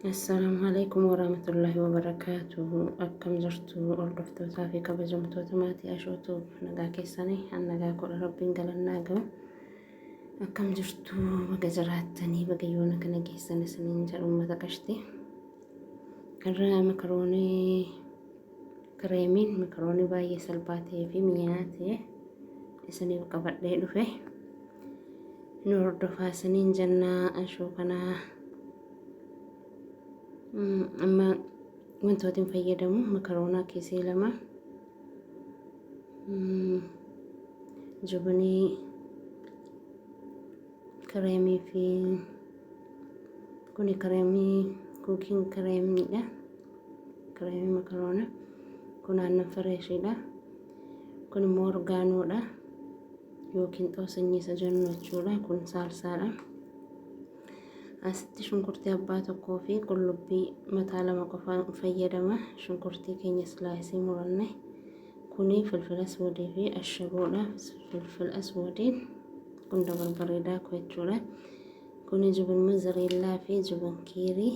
السلام عليكم ورحمة الله وبركاته. أكم جرتو أردفتو تافي كبجمتو تماتي أشوتو نجا كيساني أن نجا كل ربين قال الناقو. أكم جرتو بجراتني بجيونا كنا كيساني سنين جرو ما تكشتي. الرا مكروني كريمين مكروني باي سلباتي في مياتي سني بقبل ليلو فيه نور دفا سنين جنة أشوفنا أما wantoota fayyadamu makaroonaa keessee lama jabanii kareemii fi kuni kareemii kuukiin kareemiidha. Kareemii makaroonaa kun aannan fireeshiidha. Kun immoo orgaanoodha yookiin xoosinyi isa jennu jechuudha. Kun saalsaadha. Asitti shunkurtii abbaa tokkoo fi qullubbii mataa lama qofaan fayyadama. Shunkurtii keenya silaayisii muranne. Kuni filfila aswadii fi ashaboodha. Filfila aswadiin kun dabal bareedaa jechuudha. Kuni jibin mozzarellaa fi jibin kiirii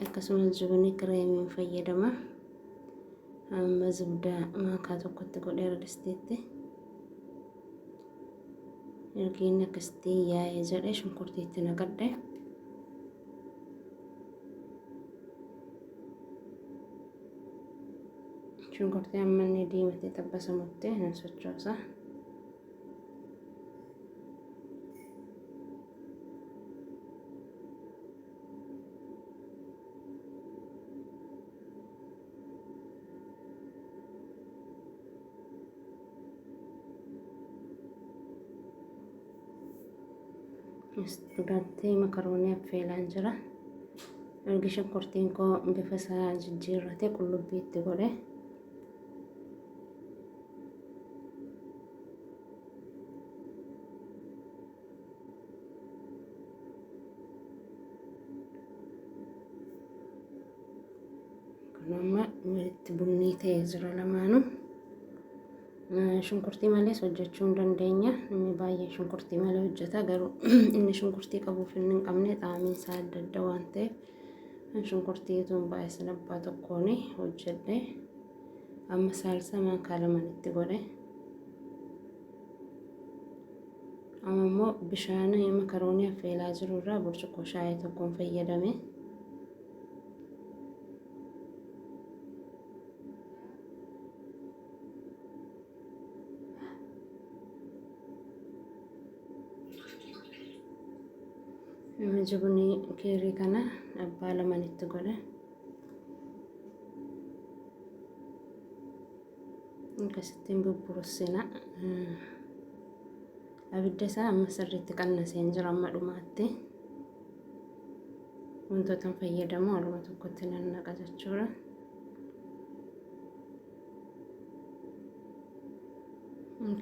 akkasumas jibin kireemiin fayyadama. Amma zubdaa maakaa tokkotti godhee radisteetti. Ergiin akkasitti yaa'ee jedhee shunkurtiitti naqadhe. Shunkurtii amma inni diimatee xabbasamutti nan sochoosa. Duratti makaroonii affeelaan jira. Ergi shunkurtiin koo bifa isaa jijjiirrate qullubbiitti godhe. Kun amma walitti bunnii ta'ee jira lamaanuu. Shunkurtii malees hojjechuu hin dandeenya. Namni baay'ee shunkurtii malee hojjeta garuu inni shunkurtii qabuuf inni hin qabne xaamiin isaa adda adda waan ta'eef shunkurtii tun baay'ee abbaa tokkoon hojjedhe. Amma saalsa maakaa lamanitti godhe. Amma immoo bishaan makaroonii affeelaa jiru irraa burcuqqoo shaayii tokkoon fayyadame. Jibini kiirii kana abbaa lamanitti godhe. Akkasittiin bubburussina. Abidda isaa amma sirriitti qannaseen jira amma dhumaatti. Wantoota fayyadamu waluma tokkotti nan naqa jechuudha.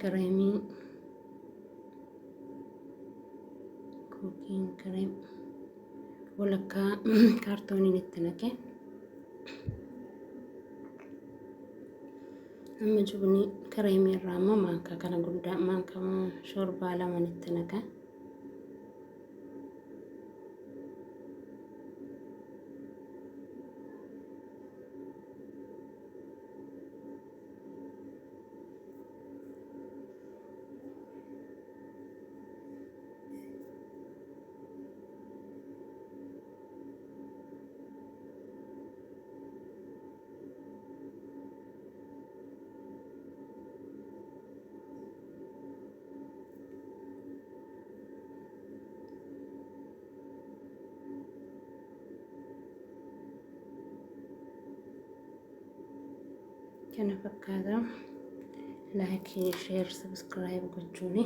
Kireemii kuukiin kireem walakkaa kaartooniin itti naqe. Amma jibini kireemii irraa amma maakaa kana guddaa maakaa shorbaa laman itti naqa. Kana fakkaata. Laayikii, sheer, sabskiraayib gochuuni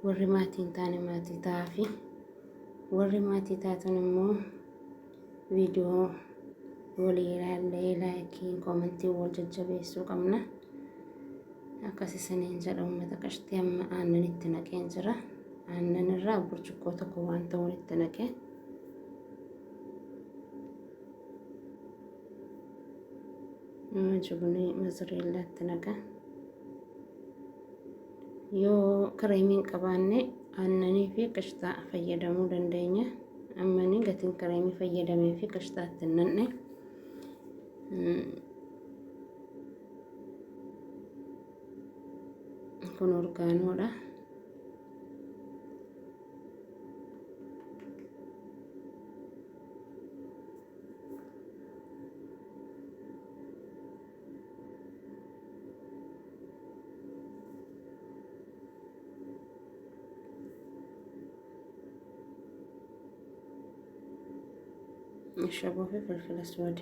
warri maatii hin taane maatii ta'aa warri maatii taatan immoo viidiyoo walii ilaallee laayikii koomentii wal jajjabeessuu qabna. Akkasii saniin jedha uummata qashtii amma aannan itti naqeen jira. Aannan irraa burcuqqoo tokko waan ta'uun itti naqe. Jibini mozzarellaa naqa. Yoo kireemiin qabaanne aannanii fi qishxaa fayyadamuu dandeenya. أماني قتن كريمي فيدمي في كشتات النني كن أركانو له نشربه في فلفل أسود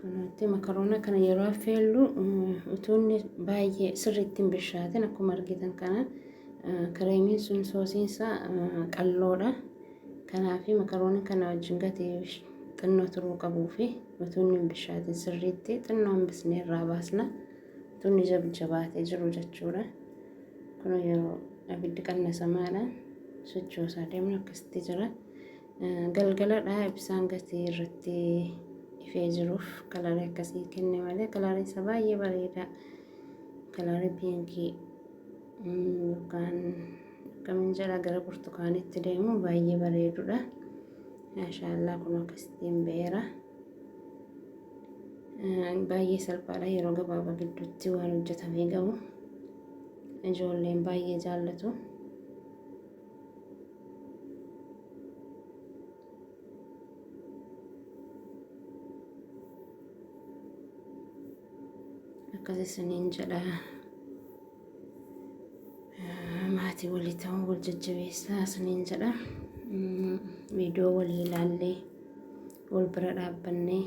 كنت مكرونة كان يروح فيلو وتوني باي سريتين بالشاتين أكو مرقيتن كان كريمين سون سوسيسا قلورة كان في مكرونة كان جنقتي تنو تروق أبو فيه وتوني بالشاتين سريتي تنو بسنين راباسنا توني جباتي جرو جتشورة كنو يرو أبدك أن سمانا سجو سادمنا كستجرة قلقلة لا بسان رتي ifee jiruuf kalarii akkasii kenne malee kalarii isa baay'ee bareeda kalarii piinkii yookaan akkamiin jedha gara burtukaanitti deemu baay'ee bareedudha. Maashaallah kun akkasitiin beera baay'ee salphaadha yeroo gabaabaa gidduutti waan hojjetamee gahu ijoolleen baay'ee jaallatu. akkasi siniin jedha maatii walii ta'uun wal jajjabeessaa siniin jedha viidiyoo walii ilaallee wal bira dhaabbannee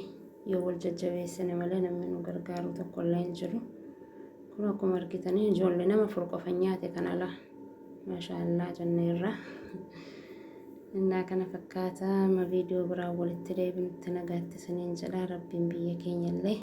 yoo wal jajjabeessine malee namni nu gargaaru tokko illee hin jiru kun akkuma argitanii ijoollee nama afur qofa nyaate kan ala maashaallah jenneerra innaa kana fakkaata ma viidiyoo biraa walitti deebinutti nagaatti siniin jedha rabbiin biyya keenya illee